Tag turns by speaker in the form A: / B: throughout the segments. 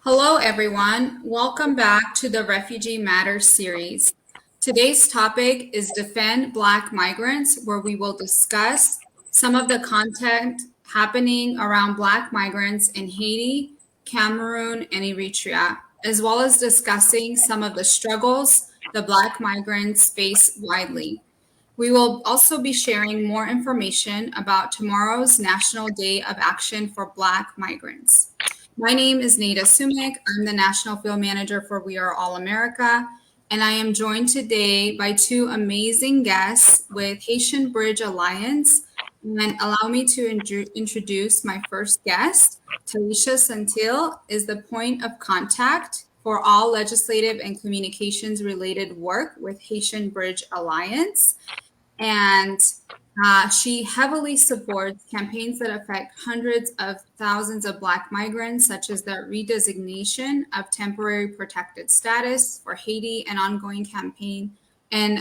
A: Hello, everyone. Welcome back to the Refugee Matters series. Today's topic is Defend Black Migrants, where we will discuss some of the content happening around Black migrants in Haiti, Cameroon, and Eritrea, as well as discussing some of the struggles the Black migrants face widely. We will also be sharing more information about tomorrow's National Day of Action for Black Migrants. My name is Nada Sumik. I'm the National Field Manager for We Are All America, and I am joined today by two amazing guests with Haitian Bridge Alliance. And allow me to introduce my first guest. Taisha Santil is the point of contact for all legislative and communications related work with Haitian Bridge Alliance. And she heavily supports campaigns that affect hundreds of thousands of Black migrants, such as the redesignation of temporary protected status for Haiti, an ongoing campaign, and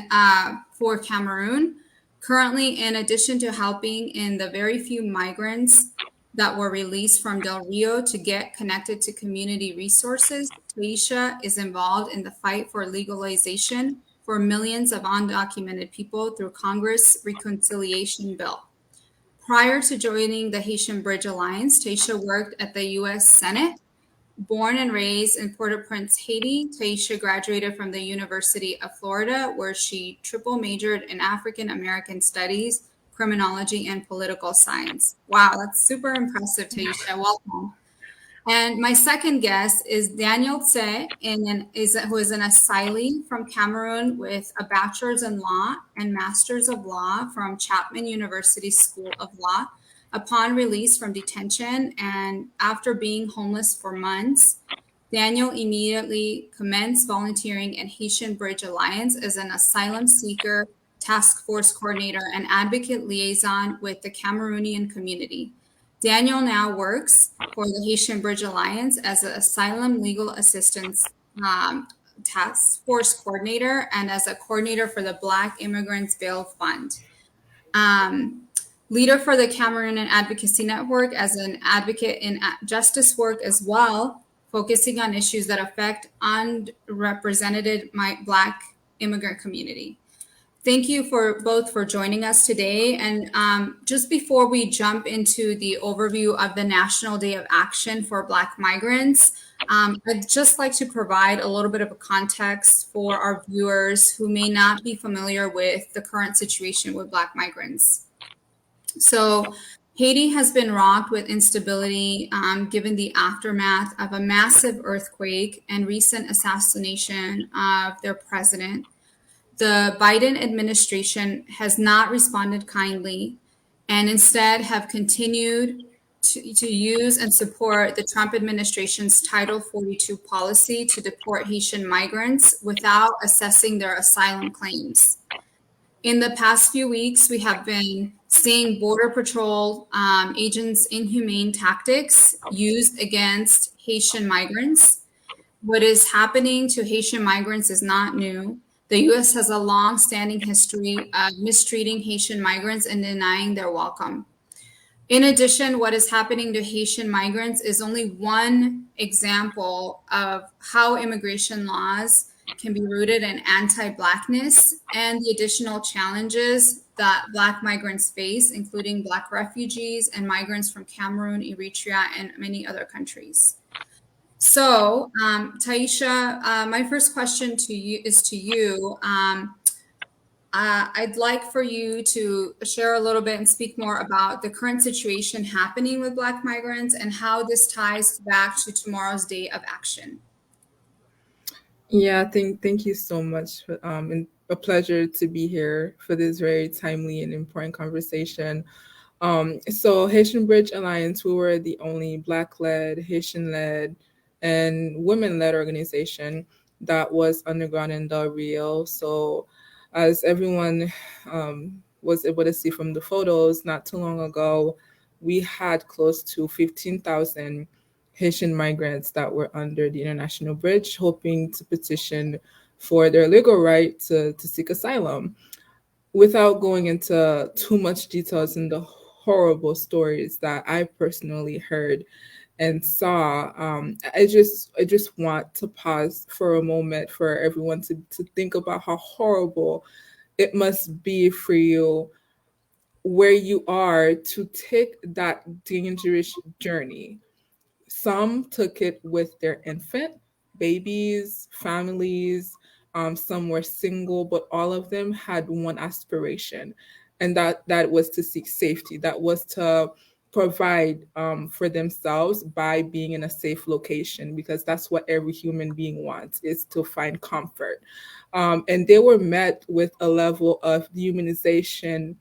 A: for Cameroon. Currently, in addition to helping in the very few migrants that were released from Del Rio to get connected to community resources, Taisha is involved in the fight for legalization for millions of undocumented people through Congress Reconciliation Bill. Prior to joining the Haitian Bridge Alliance, Taisha worked at the U.S. Senate. Born and raised in Port-au-Prince, Haiti, Taisha graduated from the University of Florida, where she triple majored in African American Studies, Criminology, and Political Science. Wow, that's super impressive, Taisha. Welcome. And my second guest is Daniel Tse, who is an asylee from Cameroon with a bachelor's in law and master's of law from Chapman University School of Law. Upon release from detention and after being homeless for months, Daniel immediately commenced volunteering in Haitian Bridge Alliance as an asylum seeker, task force coordinator, and advocate liaison with the Cameroonian community. Daniel now works for the Haitian Bridge Alliance as an asylum legal assistance task force coordinator and as a coordinator for the Black Immigrants Bail Fund. Leader for the Cameroonian Advocacy Network as an advocate in justice work as well, focusing on issues that affect unrepresented Black immigrant community. Thank you for joining us today. And just before we jump into the overview of the National Day of Action for Black Migrants, I'd just like to provide a little bit of a context for our viewers who may not be familiar with the current situation with Black migrants. So Haiti has been rocked with instability given the aftermath of a massive earthquake and recent assassination of their president. The Biden administration has not responded kindly and instead have continued to use and support the Trump administration's Title 42 policy to deport Haitian migrants without assessing their asylum claims. In the past few weeks, we have been seeing Border Patrol agents' inhumane tactics used against Haitian migrants. What is happening to Haitian migrants is not new. The U.S. has a long-standing history of mistreating Haitian migrants and denying their welcome. In addition, what is happening to Haitian migrants is only one example of how immigration laws can be rooted in anti-Blackness and the additional challenges that Black migrants face, including Black refugees and migrants from Cameroon, Eritrea, and many other countries. So, Taisha, my first question to you is to you. I'd like for you to share a little bit and speak more about the current situation happening with Black migrants and how this ties back to tomorrow's Day of Action.
B: Yeah, thank you so much. And a pleasure to be here for this very timely and important conversation. So Haitian Bridge Alliance, we were the only Black-led, Haitian-led, and women-led organization that was underground in Del Rio. So as everyone was able to see from the photos not too long ago, we had close to 15,000 Haitian migrants that were under the International Bridge, hoping to petition for their legal right to seek asylum. Without going into too much details in the horrible stories that I personally heard, and saw, I just want to pause for a moment for everyone to think about how horrible it must be for you where you are to take that dangerous journey. Some took it with their infant, babies, families. Some were single, but all of them had one aspiration, and that was to seek safety. That was to provide for themselves by being in a safe location, because that's what every human being wants, is to find comfort. And they were met with a level of dehumanization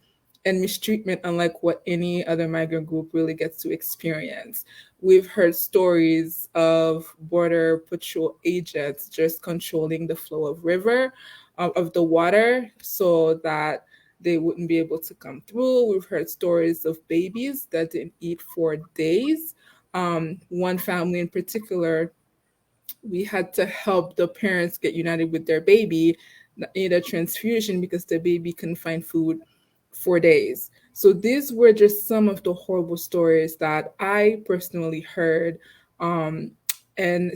B: and mistreatment unlike what any other migrant group really gets to experience. We've heard stories of border patrol agents just controlling the flow of river of the water so that they wouldn't be able to come through. We've heard stories of babies that didn't eat for days. One family in particular, we had to help the parents get united with their baby that needed a transfusion because the baby couldn't find food for days. So these were just some of the horrible stories that I personally heard. Um, and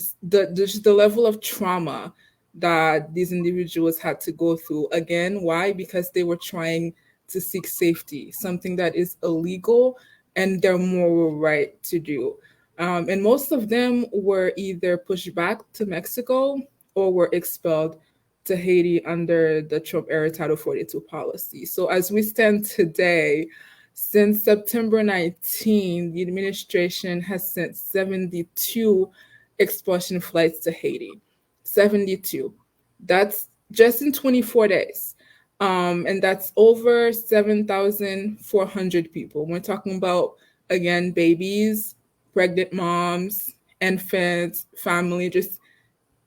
B: just the level of trauma that these individuals had to go through. Again, why? Because they were trying to seek safety, something that is illegal and their moral right to do. And most of them were either pushed back to Mexico or were expelled to Haiti under the Trump era Title 42 policy. So, as we stand today, since September 19, the administration has sent 72 expulsion flights to Haiti. 72. That's just in 24 days. And that's over 7,400 people. We're talking about, again, babies, pregnant moms, infants, family, just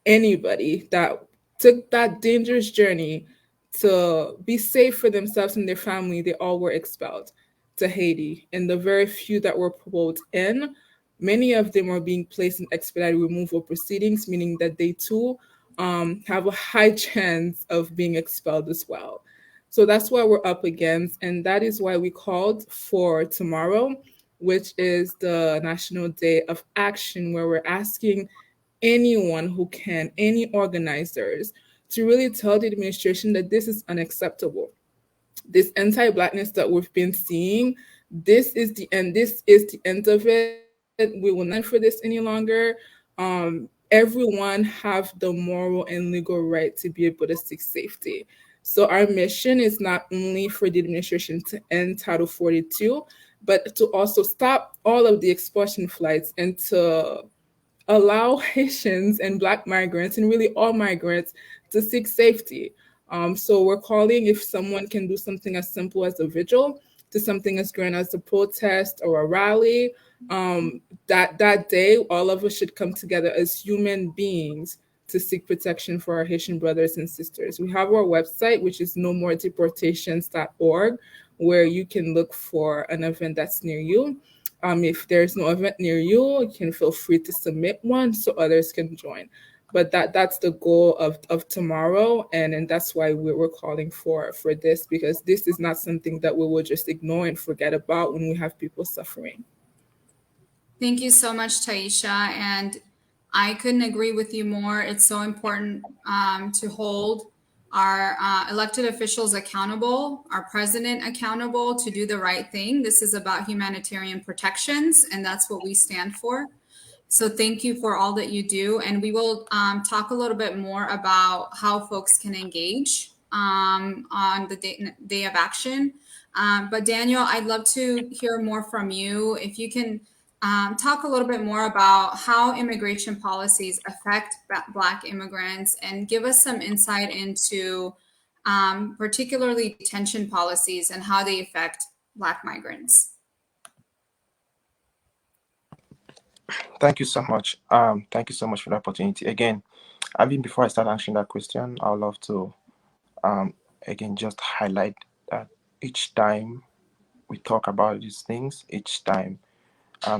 B: anybody that took that dangerous journey to be safe for themselves and their family. They all were expelled to Haiti. And the very few that were pulled in, many of them are being placed in expedited removal proceedings, meaning that they too have a high chance of being expelled as well. So that's what we're up against. And that is why we called for tomorrow, which is the National Day of Action, where we're asking anyone who can, any organizers, to really tell the administration that this is unacceptable. This anti-blackness that we've been seeing, this is the end. This is the end of it. We will not stand for this any longer. Everyone have the moral and legal right to be able to seek safety. So our mission is not only for the administration to end Title 42, but to also stop all of the expulsion flights and to allow Haitians and Black migrants and really all migrants to seek safety. So we're calling if someone can do something as simple as a vigil to something as grand as a protest or a rally. That day, all of us should come together as human beings to seek protection for our Haitian brothers and sisters. We have our website, which is nomoredeportations.org, where you can look for an event that's near you. If there's no event near you, you can feel free to submit one so others can join. But that's the goal of tomorrow, and that's why we're calling for this, because this is not something that we will just ignore and forget about when we have people suffering.
A: Thank you so much, Taisha. And I couldn't agree with you more. It's so important to hold our elected officials accountable, our president accountable to do the right thing. This is about humanitarian protections, and that's what we stand for. So thank you for all that you do. And we will talk a little bit more about how folks can engage on the day of action. But Daniel, I'd love to hear more from you. If you can talk a little bit more about how immigration policies affect Black immigrants and give us some insight into particularly detention policies and how they affect Black migrants.
C: Thank you so much. Thank you so much for the opportunity. Again, I mean, before I start answering that question, I would love to again just highlight that each time we talk about these things, each time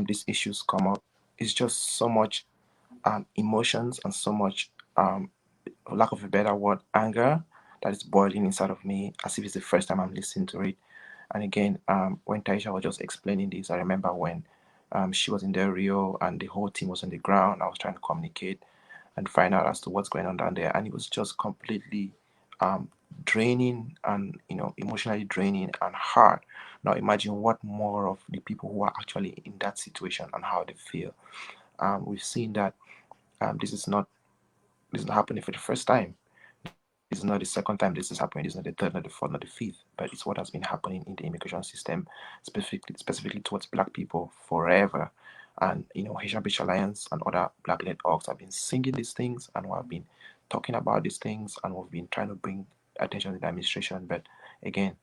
C: these issues come up, it's just so much emotions and so much, for lack of a better word, anger that is boiling inside of me as if it's the first time I'm listening to it. And again, when Taisha was just explaining this, I remember when She was in Del Rio, and the whole team was on the ground. I was trying to communicate and find out as to what's going on down there, and it was just completely um, draining and emotionally draining and hard. Now imagine what more of the people who are actually in that situation and how they feel. We've seen that this is not happening for the first time. This is not the second time this is happening. This is not the third, not the fourth, not the fifth. But it's what has been happening in the immigration system, specifically towards Black people forever. And Haitian Bridge Alliance and other Black-led orgs have been singing these things, and we have been talking about these things, and we've been trying to bring attention to the administration. But again,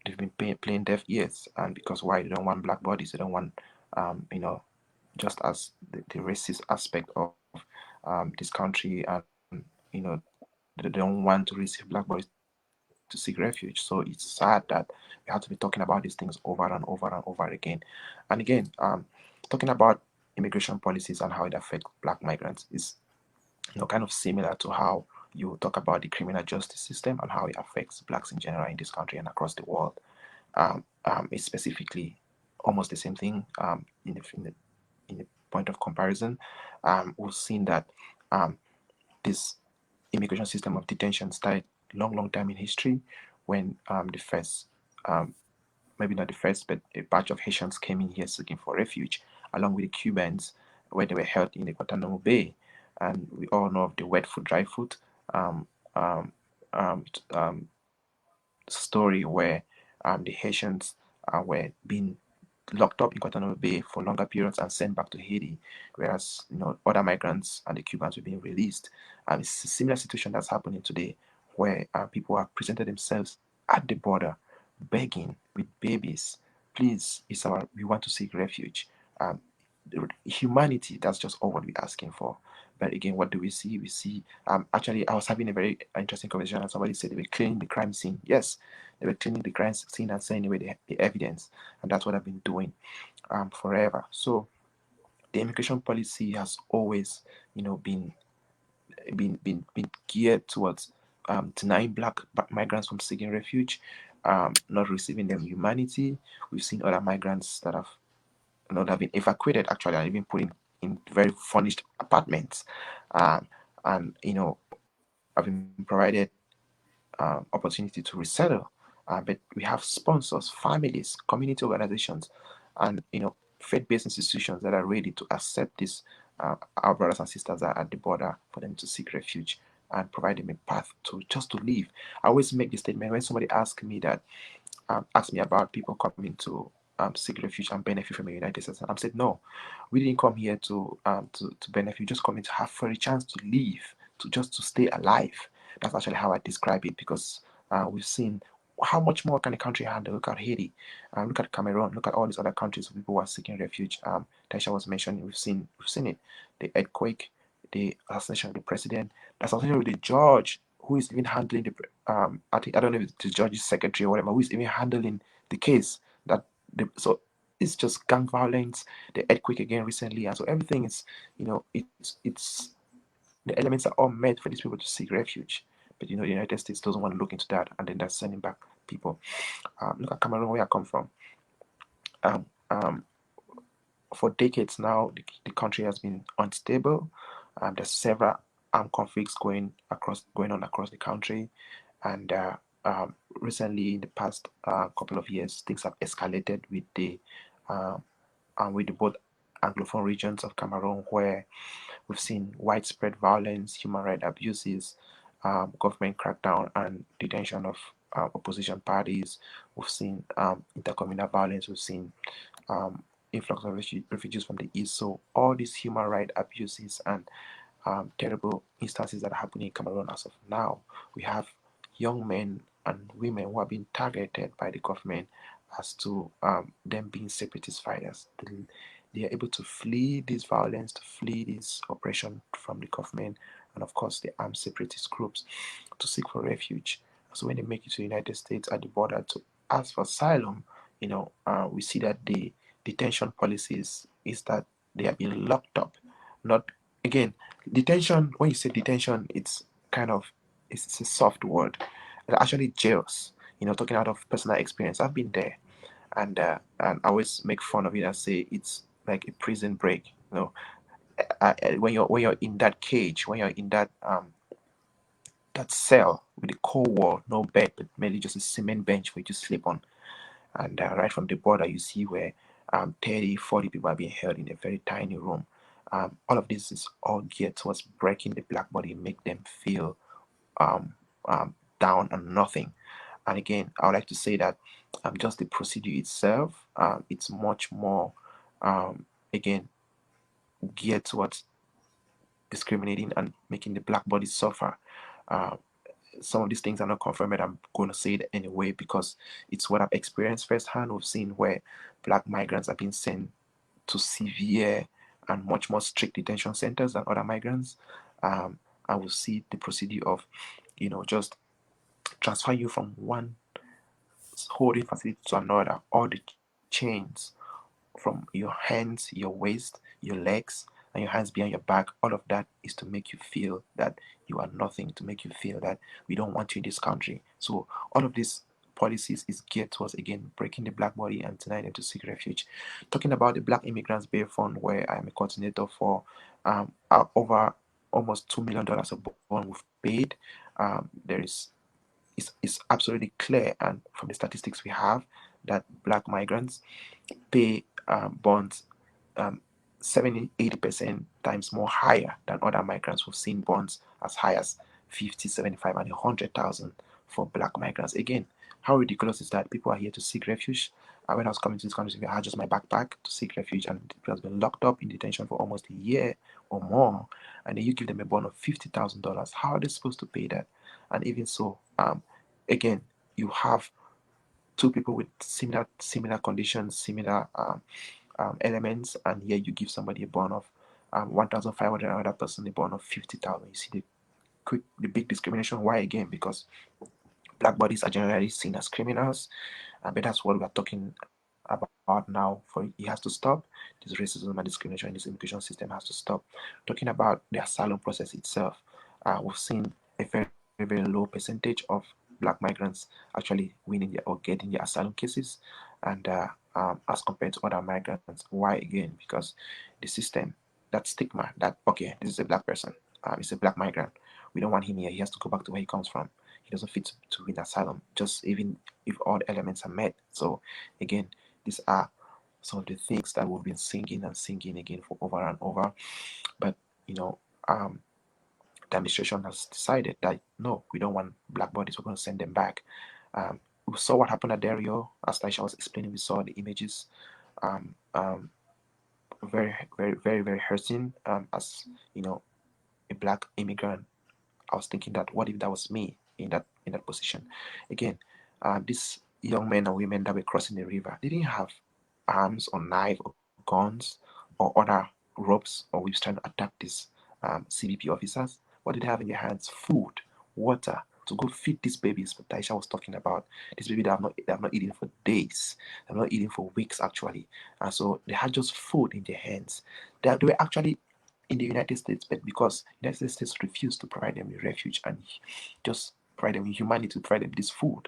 C: they've been playing deaf ears, and because why? They don't want Black bodies. They don't want, just as the racist aspect of this country, and they don't want to receive Black bodies to seek refuge. So it's sad that we have to be talking about these things over and over and over again. And again, talking about immigration policies and how it affects Black migrants is kind of similar to how you talk about the criminal justice system and how it affects Blacks in general in this country and across the world. It's specifically almost the same thing in the point of comparison. We've seen that this immigration system of detention started long time in history when the first, maybe not the first, but a batch of Haitians came in here seeking for refuge, along with the Cubans, where they were held in the Guantanamo Bay. And we all know of the wet foot, dry foot um, um, um, um, story where the Haitians were being locked up in Guantanamo Bay for longer periods and sent back to Haiti, whereas other migrants and the Cubans were being released. It's a similar situation that's happening today, where people have presented themselves at the border, begging with babies, please, we want to seek refuge. Um, Humanity, that's just all what we're asking for. But again, what do we see? We see, actually, I was having a very interesting conversation, and somebody said they were cleaning the crime scene. Yes, they were cleaning the crime scene and sending away the evidence, and that's what I've been doing forever. So the immigration policy has always, been geared towards denying Black migrants from seeking refuge, not receiving them humanity. We've seen other migrants that have have been evacuated actually and even put in very furnished apartments, and have been provided opportunity to resettle. But we have sponsors, families, community organizations, and faith-based institutions that are ready to accept this our brothers and sisters are at the border for them to seek refuge and provide them a path to just to live. I always make the statement when somebody asks me that ask me about people coming to seek refuge and benefit from the United States. And I said, no, we didn't come here to benefit. We just coming to have for a chance to live, to just to stay alive. That's actually how I describe it, because we've seen how much more can a country handle. Look at Haiti, look at Cameroon, look at all these other countries where people who are seeking refuge. Taisha was mentioning, we've seen it, the earthquake, the assassination of the president, the assassination of the judge who is even handling I don't know if it's the judge's secretary or whatever, who is even handling the case. So it's just gang violence, the earthquake again recently, and so everything is, it's the elements are all met for these people to seek refuge. But the United States doesn't want to look into that, and then they're sending back people. Look at Cameroon, where I come from. Um, um, for decades now, the country has been unstable. There's several armed conflicts going on across the country, and recently, in the past couple of years, things have escalated uh, with the both Anglophone regions of Cameroon, where we've seen widespread violence, human rights abuses, government crackdown, and detention of opposition parties. We've seen intercommunal violence. We've seen influx of refugees from the east. So all these human rights abuses and terrible instances that are happening in Cameroon as of now. We have young men and women who are being targeted by the government as to them being separatist fighters. They are able to flee this violence, to flee this oppression from the government, and of course the armed separatist groups, to seek for refuge. So when they make it to the United States at the border to ask for asylum, we see that the detention policies is that they are being locked up. Not again, detention. When you say detention, it's a soft word. They're actually jails. Talking out of personal experience, I've been there. and I always make fun of it and say it's like a prison break. When you're in that cage, when you're in that cell with a cold wall, no bed, but merely just a cement bench for you to sleep on. And right from the border, you see where 30, 40 people are being held in a very tiny room. All of this is all geared towards breaking the black body, make them feel um, down and nothing. And again, I would like to say that just the procedure itself, it's much more, again, geared towards discriminating and making the black body suffer. Uh, some of these things are not confirmed, but I'm going to say it anyway because it's what I've experienced firsthand. We've seen where black migrants have been sent to severe and much more strict detention centers than other migrants. I will see the procedure of, just transfer you from one holding facility to another, all the chains from your hands, your waist, your legs, and your hands behind your back. All of that is to make you feel that you are nothing, to make you feel that we don't want you in this country. So all of these policies is geared towards, again, breaking the black body and denying them to seek refuge. Talking about the Black Immigrants Bail Fund, where I'm a coordinator for, over almost $2 million of bond we've paid. There is it's absolutely clear, and from the statistics we have, that black migrants pay bonds um, 70, 80% times more higher than other migrants. We've seen bonds as high as 50, 75, and 100,000 for black migrants. Again, how ridiculous is that? People are here to seek refuge. When I was coming to this country, I had just my backpack to seek refuge, and people has been locked up in detention for almost a year or more. And then you give them a bond of $50,000. How are they supposed to pay that? And even so, again, you have two people with similar conditions, similar elements, and here you give somebody a bond of 1,500, another person a bond of 50,000. You see the big discrimination. Why again? Because black bodies are generally seen as criminals, but that's what we are talking about now. For it has to stop. This racism and discrimination in this immigration system has to stop. Talking about the asylum process itself, we've seen a very, very low percentage of black migrants actually winning or getting their asylum cases, and as compared to other migrants. Why again? Because the system, that stigma, that okay, this is a black person, it's a black migrant, we don't want him here. He has to go back to where he comes from. He doesn't fit to win asylum, just even if all the elements are met. So again, these are some of the things that we've been singing and singing again for over and over. But you know, the administration has decided that no, we don't want black bodies. We're going to send them back. We saw what happened at Dario, as Taisha was explaining. We saw the images. Um, um, very, very, very, very hurting. As you know, a black immigrant, I was thinking that what if that was me in that position? Again, these young men and women that were crossing the river, they didn't have arms or knife or guns or other ropes or whips trying to attack these CBP officers. What did they have in their hands? Food, water, to go feed these babies. What Taisha was talking about, these babies that have not eaten for days, they have not eaten for weeks actually, and so they had just food in their hands. They were actually in the United States, but because United States refused to provide them with refuge and just provide them with humanity, provide them this food,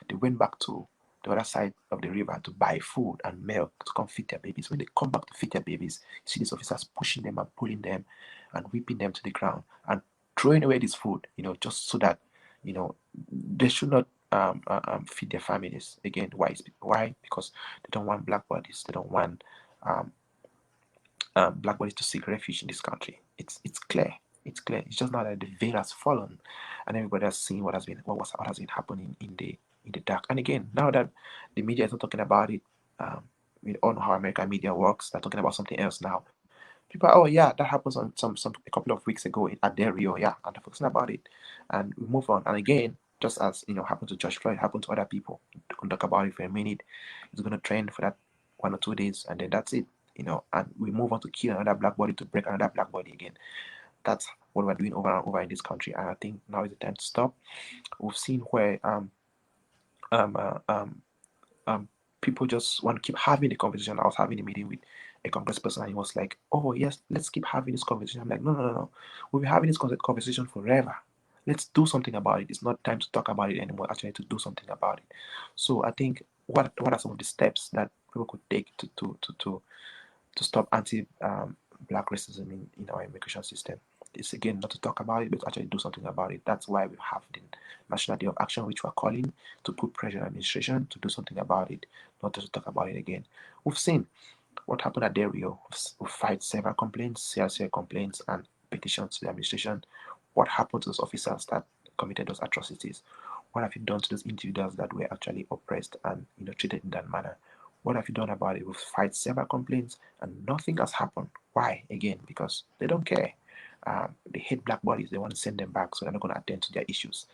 C: they went back to the other side of the river to buy food and milk to come feed their babies. When they come back to feed their babies, you see these officers pushing them and pulling them and whipping them to the ground and throwing away this food, just so that, they should not feed their families. Again, why? Why? Because they don't want black bodies. They don't want um, black bodies to seek refuge in this country. It's clear. It's clear. It's just now that the veil has fallen, and everybody has seen what has been happening in the dark. And again, now that the media is not talking about it, we all know how American media works. They're talking about something else now. People, oh yeah, that happens on some a couple of weeks ago at Del Rio, yeah, and they're focusing about it, and we move on. And again, just as happened to George Floyd, happened to other people. Don't talk about it for a minute. It's gonna trend for that 1 or 2 days, and then that's it. And we move on to kill another black body to break another black body again. That's what we're doing over and over in this country, and I think now is the time to stop. We've seen where um, uh, um, um, people just want to keep having the conversation. I was having a meeting with a congressperson, and he was like, "Oh yes, let's keep having this conversation." I'm like, "No, no, no, no. We'll be having this conversation forever. Let's do something about it. It's not time to talk about it anymore. Actually, to do something about it." So I think what are some of the steps that people could take to stop anti black racism in our immigration system. It's again not to talk about it, but to actually do something about it. That's why we have the National Day of Action, which we're calling to put pressure on administration to do something about it, not just to talk about it again. We've seen what happened at Del Rio. We've filed several complaints, CRCA complaints, and petitions to the administration. What happened to those officers that committed those atrocities? What have you done to those individuals that were actually oppressed and treated in that manner? What have you done about it? We've filed several complaints and nothing has happened. Why? Again, because they don't care. They hate black bodies. They want to send them back, so they're not going to attend to their issues.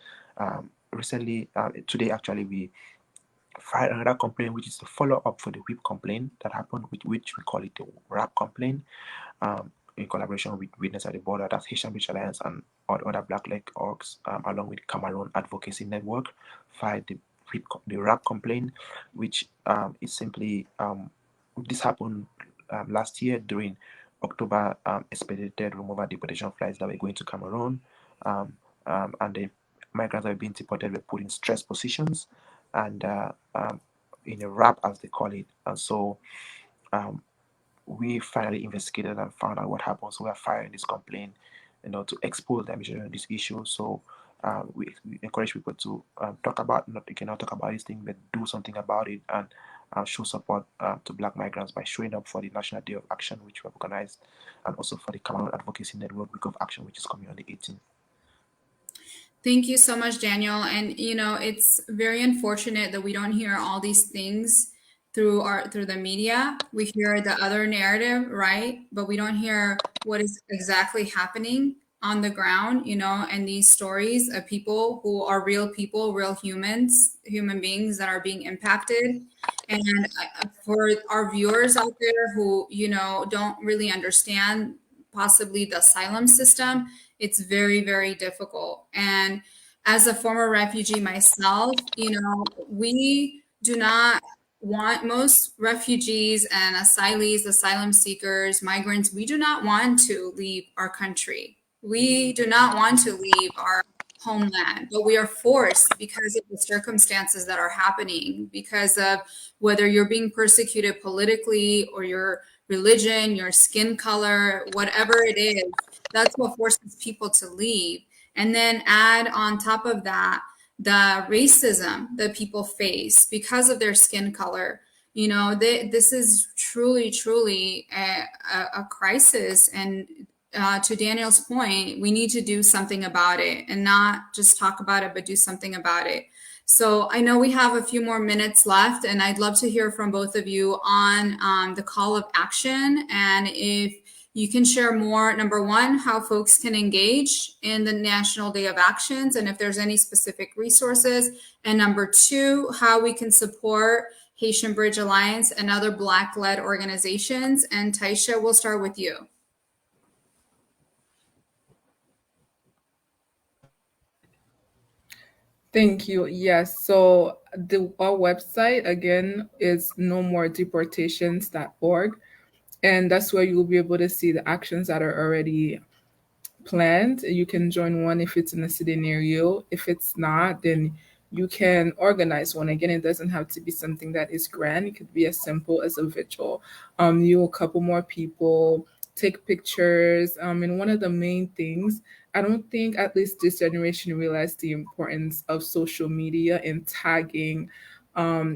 C: Recently, today actually, we filed another complaint, which is the follow up for the whip complaint that happened, which we call it the rap complaint, in collaboration with Witness at the Border, that's Haitian Bridge Alliance and other Black Leg orgs, along with Cameroon Advocacy Network, filed the rap complaint, which is simply this happened last year during October expedited removal deportation flights that were going to Cameroon, and the migrants that were being deported were put in stress positions and in a wrap, as they call it. And so um, we finally investigated and found out what happened. So we are filing this complaint, to expose the administration on this issue. So we encourage people to talk about, not they cannot talk about this thing, but do something about it and show support to Black migrants by showing up for the National Day of Action, which we have organized, and also for the Cameroon Advocacy Network Week of Action, which is coming on the 18th.
A: Thank you so much, Daniel. And it's very unfortunate that we don't hear all these things through the media. We hear the other narrative, right? But we don't hear what is exactly happening on the ground, and these stories of people who are real people, real humans, human beings that are being impacted. And for our viewers out there who, don't really understand possibly the asylum system, it's very, very difficult. And as a former refugee myself, we do not want, most refugees and asylees, asylum seekers, migrants, we do not want to leave our country. We do not want to leave our homeland, but we are forced because of the circumstances that are happening, because of whether you're being persecuted politically or your religion, your skin color, whatever it is. That's what forces people to leave. And then add on top of that the racism that people face because of their skin color. This is truly, truly a crisis. And to Daniel's point, we need to do something about it and not just talk about it, but do something about it. So I know we have a few more minutes left, and I'd love to hear from both of you on the call of action. And if you can share more, number one, how folks can engage in the National Day of Actions, and if there's any specific resources. And number two, how we can support Haitian Bridge Alliance and other Black-led organizations. And Taisha, we'll start with you.
B: Thank you. Yes. So our website again is nomoredeportations.org. And that's where you'll be able to see the actions that are already planned. You can join one if it's in a city near you. If it's not, then you can organize one. Again, it doesn't have to be something that is grand. It could be as simple as a vigil. You a couple more people, take pictures. And one of the main things, I don't think at least this generation realized the importance of social media and tagging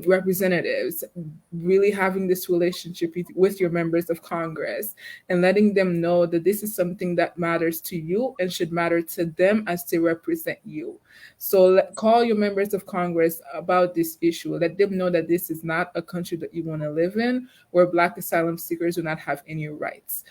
B: representatives, really having this relationship with your members of Congress and letting them know that this is something that matters to you and should matter to them as they represent you. So call your members of Congress about this issue. Let them know that this is not a country that you want to live in, where Black asylum seekers do not have any rights.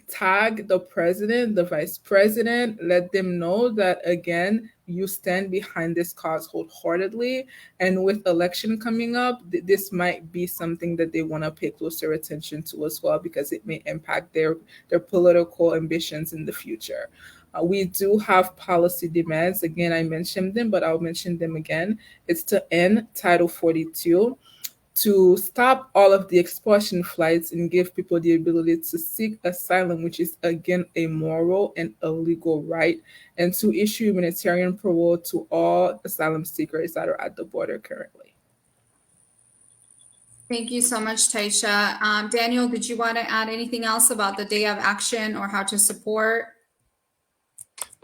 B: Tag the president, the vice president, let them know that, again, you stand behind this cause wholeheartedly. And with election coming up, this might be something that they want to pay closer attention to as well, because it may impact their political ambitions in the future. We do have policy demands. Again, I mentioned them, but I'll mention them again. It's to end Title 42, to stop all of the expulsion flights and give people the ability to seek asylum, which is again a moral and a legal right, and to issue humanitarian parole to all asylum seekers that are at the border currently.
A: Thank you so much, Taisha. Daniel, did you want to add anything else about the day of action or how to support?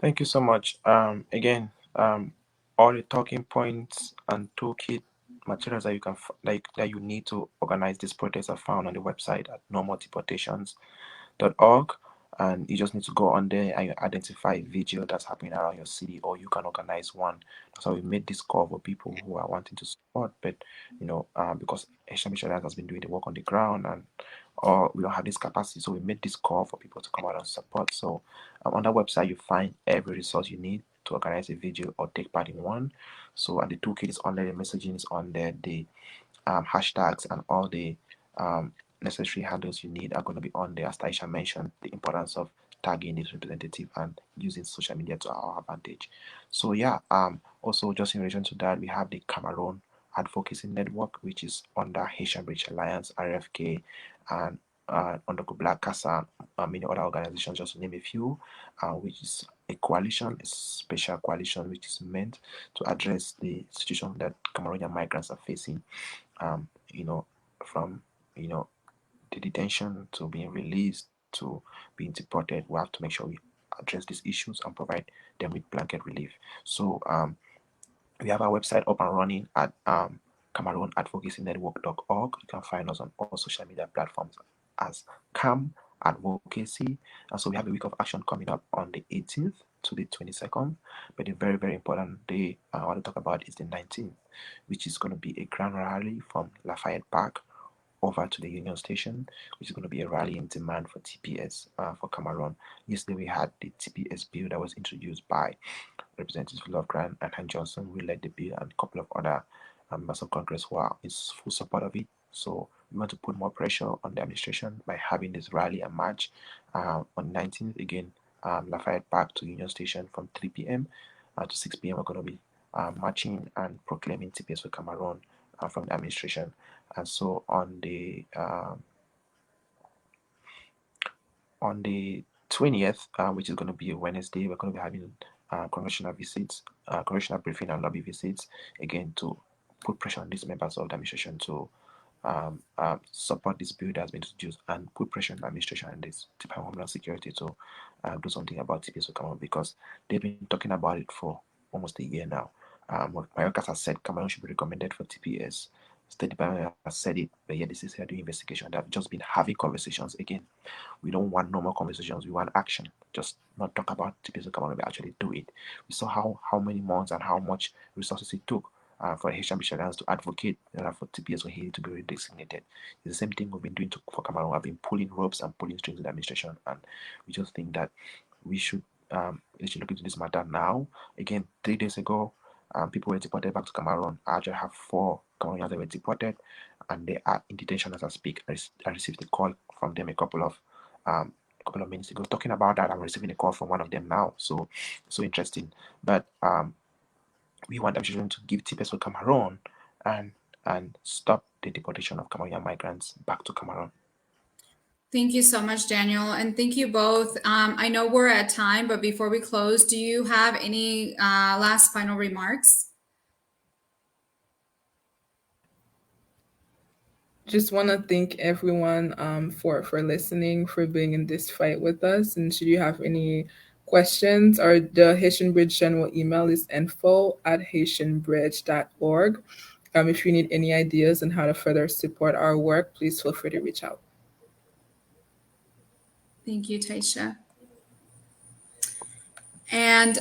C: Thank you so much. Again, all the talking points and toolkit materials that you can that you need to organize this protest are found on the website at normaldeportations.org, and you just need to go on there and you identify a vigil that's happening around your city, or you can organize one. So we made this call for people who are wanting to support, but because Haitian Bridge Alliance has been doing the work on the ground, and or we don't have this capacity, so we made this call for people to come out and support. So on that website, you find every resource you need to organize a vigil or take part in one. So, and the toolkit is on there, the messaging is on there, the hashtags and all the necessary handles you need are going to be on there. As Taisha mentioned, the importance of tagging this representative and using social media to our advantage. So yeah, also just in relation to that, we have the Cameroon Advocacy Network, which is under Haitian Bridge Alliance, RFK, and under Black Casa, many other organizations, just to name a few, which is a coalition, a special coalition, which is meant to address the situation that Cameroonian migrants are facing, um, you know, from the detention to being released to being deported. We have to make sure we address these issues and provide them with blanket relief. So we have our website up and running at CameroonAdvocacyNetwork.org. You can find us on all social media platforms as Cam Advocacy. And so we have a week of action coming up on the 18th to the 22nd. But the very, very important day I want to talk about is the 19th, which is going to be a grand rally from Lafayette Park over to the Union Station, which is going to be a rally in demand for TPS for Cameroon. Yesterday we had the TPS bill that was introduced by Representatives Love Grant and Han Johnson. We led the bill, and a couple of other members of Congress who are in full support of it. So we want to put more pressure on the administration by having this rally and march on 19th again, Lafayette Park to Union Station from 3 p.m. To 6 p.m. We're going to be marching and proclaiming TPS for Cameroon from the administration. And so on the 20th, which is going to be a Wednesday, we're going to be having congressional visits, congressional briefing and lobby visits, again to put pressure on these members of the administration to support this bill that has been introduced and put pressure on the administration and this Department of Homeland Security to do something about TPS to come up, because they've been talking about it for almost a year now. Mayorkas has said Cameroon should be recommended for TPS. State Department has said it, but yet this is here doing investigation. They've just been having conversations. Again, we don't want normal conversations. We want action. Just not talk about TPS to come out, but actually do it. We saw how many months and how much resources it took for Haitian Bridge Alliance to advocate for TPS for Haiti to be redesignated. It's the same thing we've been doing for Cameroon. We've been pulling ropes and pulling strings in the administration, and we just think that we should look into this matter now. Again, 3 days ago, people were deported back to Cameroon. I actually have 4 Cameroonians that were deported, and they are in detention as I speak. I received a call from them a couple of minutes ago talking about that. I'm receiving a call from one of them now. So interesting. But we want the children to give TPS for Cameroon and stop the deportation of Cameroonian migrants back to Cameroon.
A: Thank you so much, Daniel, and thank you both. I know we're at time, but before we close, do you have any last final remarks?
B: Just want to thank everyone for listening, for being in this fight with us. And should you have any questions, or the Haitian Bridge general email is info@haitianbridge.org. If you need any ideas on how to further support our work, please feel free to reach out.
A: Thank you, Taisha. And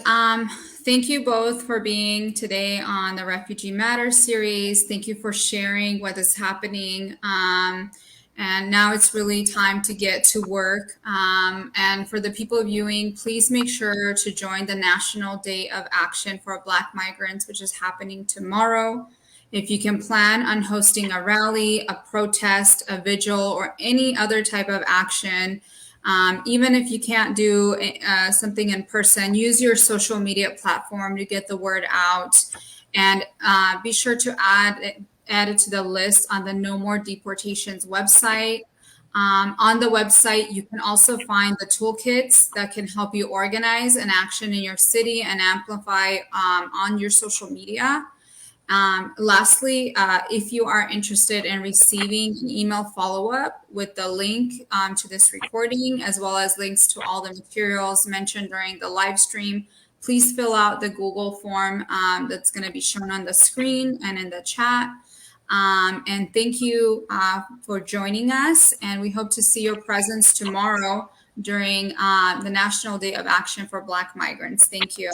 A: thank you both for being today on the Refugee Matters series. Thank you for sharing what is happening. And now it's really time to get to work. And for the people viewing, please make sure to join the National Day of Action for Black Migrants, which is happening tomorrow. If you can plan on hosting a rally, a protest, a vigil, or any other type of action, even if you can't do something in person, use your social media platform to get the word out, and be sure to add it to the list on the No More Deportations website. On the website, you can also find the toolkits that can help you organize an action in your city and amplify on your social media. Lastly, if you are interested in receiving an email follow-up with the link to this recording, as well as links to all the materials mentioned during the live stream, please fill out the Google form that's going to be shown on the screen and in the chat. And thank you for joining us. And we hope to see your presence tomorrow during the National Day of Action for Black Migrants. Thank you.